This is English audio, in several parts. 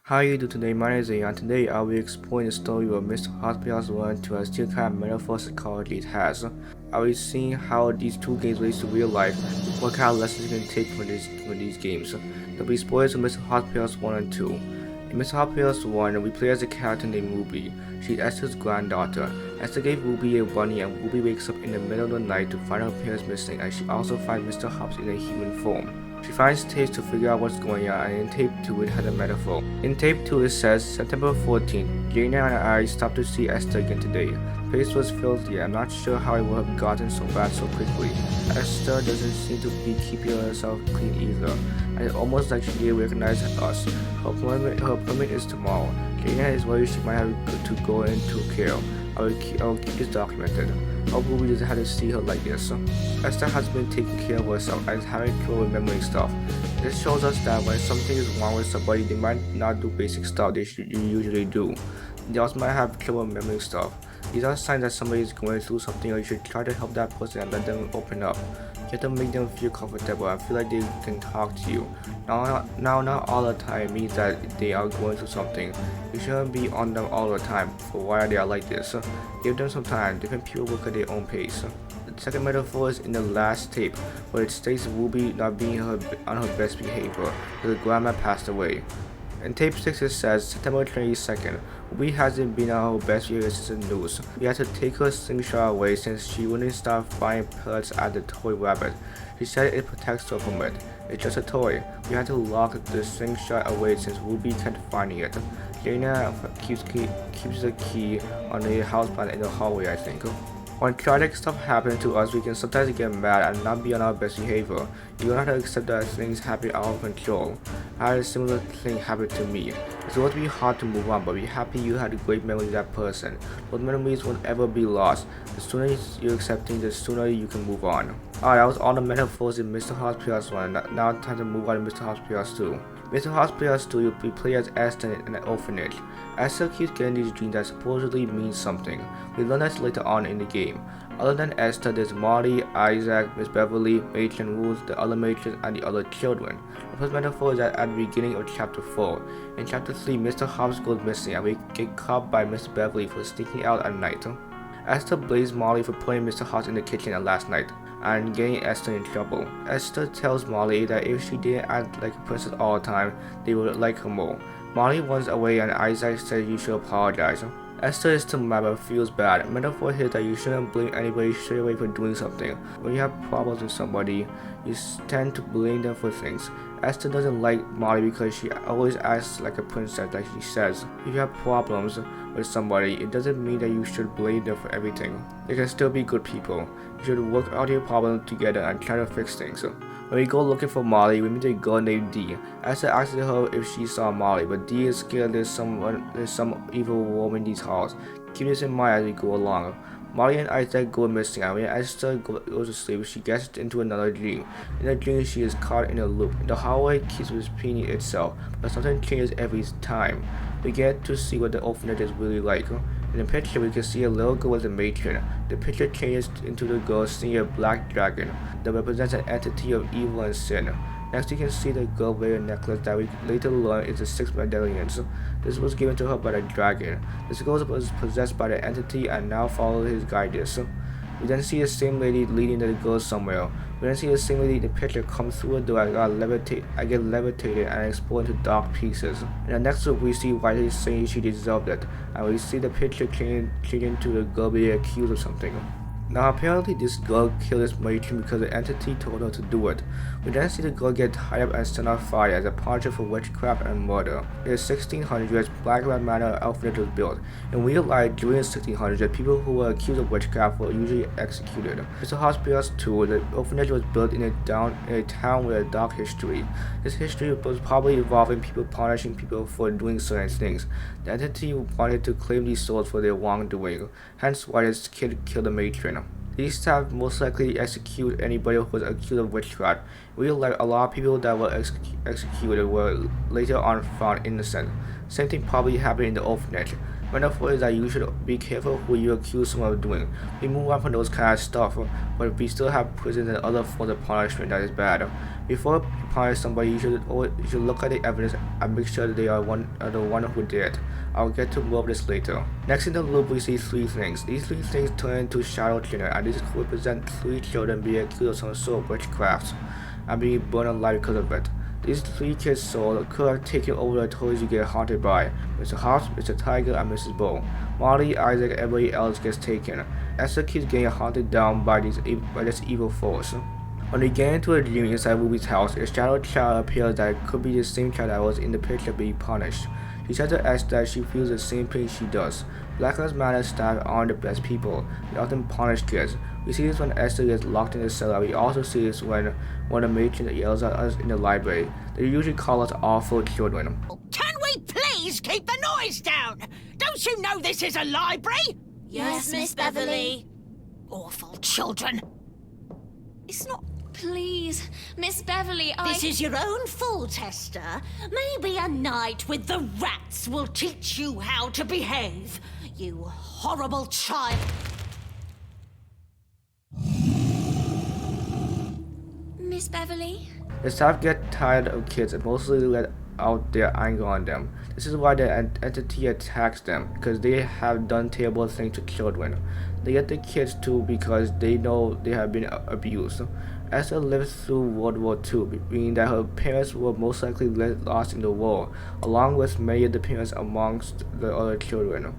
How you do today? My name is Rayyan. Today I will be exploring the story of Mr.Hopp Playhouse1 and 2 and still kind of metaphor psychology it has. I will be seeing how these two games relate to real life, what kind of lessons you can take from these games. There'll be spoilers of Mr.Hopp Playhouse1 and 2. In Mr.Hopp Playhouse1, we play as a character named Ruby. She's Esther's granddaughter. Esther gave Ruby a bunny and Ruby wakes up in the middle of the night to find her parents missing, and she also finds Mr. Hobbs in a human form. She finds tapes to figure out what's going on, and in tape 2 it has a metaphor. In tape 2 it says, September 14th, Jaina and I stopped to see Esther again today. The place was filthy. I'm not sure how it would have gotten so bad so quickly. Esther doesn't seem to be keeping herself clean either, and it's almost like she didn't recognize us. Her appointment is tomorrow. Jaina is worried she might have to go into care. I will keep this documented. Hope Ruby doesn't have to see her like this. Esther has been taking care of herself and is having trouble remembering stuff. This shows us that when something is wrong with somebody, they might not do basic stuff they usually do. They also might have trouble remembering stuff. These are signs that somebody is going through something, or you should try to help that person and let them open up. You have to make them feel comfortable and feel like they can talk to you. Now, not all the time means that they are going through something. You shouldn't be on them all the time for why they are like this. Give them some time. Different people work at their own pace. The second metaphor is in the last tape, where it states Ruby not being on her best behavior because her grandma passed away. In tape 6 it says, September 22nd, Ruby hasn't been on her best behavior since the news. We had to take her slingshot away since she wouldn't stop firing pellets at the toy rabbit. She said it protects her from it. It's just a toy. We had to lock the slingshot away since Ruby kept finding it. Jaina keeps the key on the house plant in the hallway, I think. When tragic stuff happens to us, we can sometimes get mad and not be on our best behavior. You don't have to accept that things happen out of control. I had a similar thing happen to me. It's going to be hard to move on, but be happy you had a great memory with that person. Those memories won't ever be lost. The sooner you accept things, the sooner you can move on. Alright, that was all the metaphors in Mr.Hopp's PS1. Now it's time to move on to Mr.Hopp's PS2. Mr.Hopp's PS2, you play as Esther in an orphanage. Esther keeps getting these dreams that supposedly mean something. We learn that later on in the game. Other than Esther, there's Molly, Isaac, Miss Beverly, Matron Ruth, the other matrons, and the other children. The first metaphor is at the beginning of chapter 4. In chapter 3, Mr. Hobbs goes missing and we get caught by Miss Beverly for sneaking out at night. Esther blames Molly for putting Mr. Hobbs in the kitchen last night and getting Esther in trouble. Esther tells Molly that if she didn't act like a princess all the time, they would like her more. Molly runs away and Isaac says you should apologize. Esther is still mad but feels bad. Metaphor here that you shouldn't blame anybody straight away for doing something. When you have problems with somebody, you tend to blame them for things. Esther doesn't like Molly because she always acts like a princess, like she says. If you have problems with somebody, it doesn't mean that you should blame them for everything. They can still be good people. You should work out your problem together and try to fix things. When we go looking for Molly, we meet a girl named Dee. Esther asks her if she saw Molly, but Dee is scared there's some evil woman in these halls. Keep this in mind as we go along. Molly and Isaac go missing, and when Esther goes to sleep, she gets into another dream. In the dream, she is caught in a loop. The hallway keeps repeating itself, but something changes every time. We get to see what the orphanage is really like. In the picture, we can see a little girl with a matron. The picture changes into the girl seeing a black dragon that represents an entity of evil and sin. Next, you can see the girl wearing a necklace that we later learn is the 6 medallions. This was given to her by the dragon. This girl was possessed by the entity and now follows his guidance. We then see the same lady leading the girl somewhere. We then see the same lady in the picture come through a door and get levitated and explode into dark pieces. In the next look, we see Riley saying she deserved it, and we see the picture changing to the girl being accused of something. Now apparently this girl killed this matron because the entity told her to do it. We then see the girl get tied up and set on fire as a punishment for witchcraft and murder. In the 1600s, Black Lives Matter orphanage was built. In real life, during the 1600s, people who were accused of witchcraft were usually executed. Mr. Hospital's too, the orphanage was built in a town with a dark history. This history was probably involving people punishing people for doing certain things. The entity wanted to claim these souls for their wrongdoing, hence why this kid killed the matron. These staff most likely execute anybody who was accused of witchcraft. We like a lot of people that were executed were later on found innocent. Same thing probably happened in the orphanage. Metaphor is that you should be careful who you accuse someone of doing. We move on from those kind of stuff, but we still have prisons and other forms of punishment that is bad. Before you punish somebody, you should look at the evidence and make sure that they are the one who did it. I'll get to more of this later. Next in the loop, we see three things. These three things turn into shadow children, and these represent three children being accused of some sort of witchcraft and being burned alive because of it. These three kids' souls could have taken over the toys you get haunted by. Mr.Hopp, Mr. Tiger, and Mrs. Bo. Molly, Isaac, and everybody else gets taken. Esther keeps getting haunted down by this evil force. When we get into a dream inside Ruby's house, a shadow child appears that could be the same child that was in the picture being punished. She says to Esther that she feels the same pain she does. Black Lives Matter staff aren't the best people. They often punish kids. We see this when Esther gets locked in the cellar. We also see this when one of the matrons yells at us in the library. They usually call us awful children. Can we please keep the noise down? Don't you know this is a library? Yes, Miss Beverly. Awful children. It's not... Please, Miss Beverly, This is your own fault, Esther. Maybe a night with the rats will teach you how to behave. You horrible child. Miss Beverly? The staff get tired of kids and mostly let out their anger on them. This is why the entity attacks them, because they have done terrible things to children. They get the kids too because they know they have been abused. Esther lived through World War II, meaning that her parents were most likely lost in the war, along with many of the parents amongst the other children.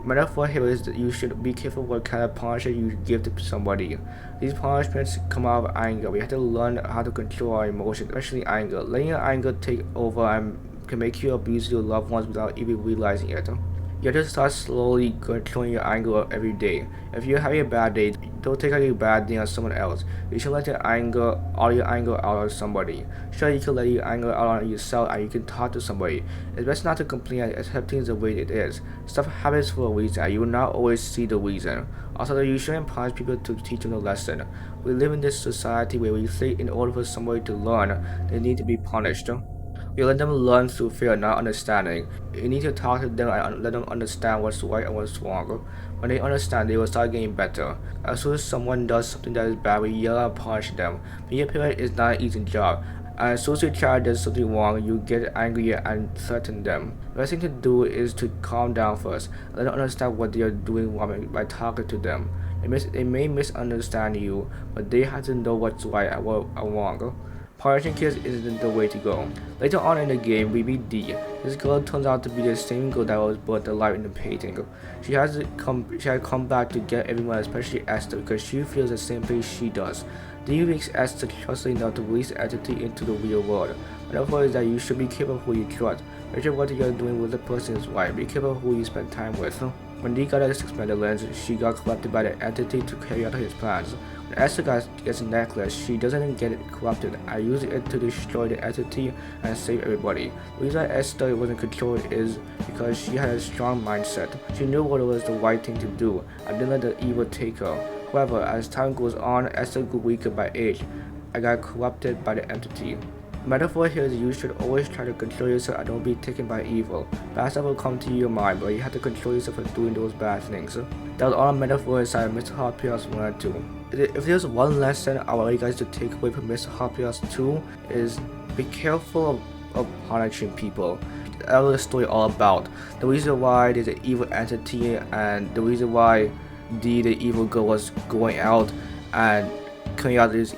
Metaphor here is that you should be careful what kind of punishment you give to somebody. These punishments come out of anger. We have to learn how to control our emotions, especially anger. Letting your anger take over can make you abuse your loved ones without even realizing it. You have to start slowly controlling your anger every day. If you're having a bad day, don't take out your bad day on someone else. You should let all your anger out on somebody. Sure, you can let your anger out on yourself and you can talk to somebody. It's best not to complain and accept things the way it is. Stuff happens for a reason and you will not always see the reason. Also, you shouldn't punish people to teach them a lesson. We live in this society where we think in order for somebody to learn, they need to be punished. You let them learn through fear, not understanding. You need to talk to them and let them understand what's right and what's wrong. When they understand, they will start getting better. As soon as someone does something that is bad, we yell and punish them. Being a parent is not an easy job. And as soon as your child does something wrong, you get angry and threaten them. The best thing to do is to calm down first. Let them understand what they are doing wrong by talking to them. They may misunderstand you, but they have to know what's right and what's wrong. Punishing kids isn't the way to go. Later on in the game, we meet Dee. This girl turns out to be the same girl that was burnt alive in the painting. She had come back to get everyone, especially Esther, because she feels the same thing she does. Dee makes Esther trust enough to release the entity into the real world. Metaphor is that you should be careful who you trust. Make sure what you're doing with the person is right. Be careful who you spend time with. When Dee got a suspended lens, she got corrupted by the entity to carry out his plans. When Esther gets a necklace, she doesn't get it corrupted. I use it to destroy the entity and save everybody. The reason Esther wasn't controlled is because she had a strong mindset. She knew what was the right thing to do and didn't let the evil take her. However, as time goes on, Esther grew weaker by age and got corrupted by the entity. The metaphor here is you should always try to control yourself and don't be taken by evil. Bad stuff will come to your mind, but you have to control yourself from doing those bad things. That was all a metaphor inside Mr.Hopp Playhouse1&2. If there's one lesson I want you guys to take away from Mr.Hopp Playhouse2 is be careful of punishing people. That was the story all about. The reason why there's an evil entity and the reason why the evil girl was going out and carrying out these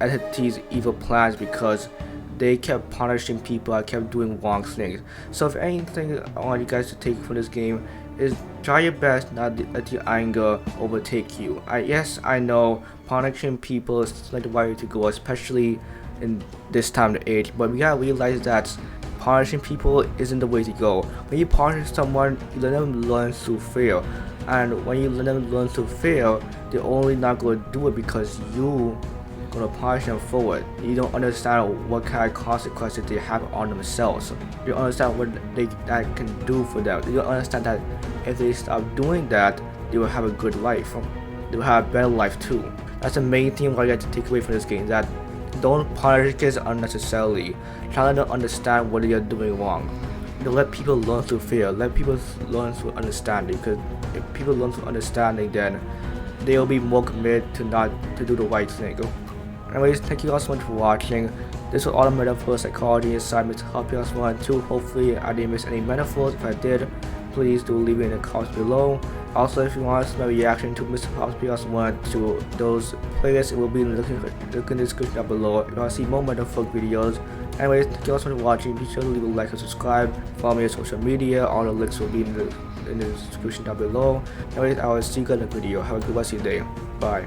entities' evil plans because they kept punishing people and kept doing wrong things. So if anything I want you guys to take from this game is try your best not to let your anger overtake you. Yes, I know punishing people is not the right way to go, especially in this time and age, but we gotta realize that punishing people isn't the way to go. When you punish someone, you let them learn through fear. And when you let them learn through fear, they're only not going to do it because you gonna punish them for it. You don't understand what kind of consequences they have on themselves. You don't understand what that can do for them. You don't understand that if they stop doing that, they will have a good life. they will have a better life too. That's the main thing what you have to take away from this game, that don't punish kids unnecessarily. Try to understand what you're doing wrong. Let people learn through fear. Let people learn through understanding. Because if people learn through understanding, then they'll be more committed to do the right thing. Anyways, thank you all so much for watching. This was all the metaphor psychology inside Mr.Hopp Playhouse1&2. Hopefully I didn't miss any metaphors. If I did, please do leave it in the comments below. Also, if you want to see my reaction to Mr.Hopp Playhouse1&2, those playlists, it will be in the description down below. If you want to see more Metaphoric videos. Anyways, thank you all so much for watching. Be sure to leave a like and subscribe. Follow me on social media. All the links will be in the description down below. Anyways, I will see you guys in the video. Have a good rest of your day. Bye.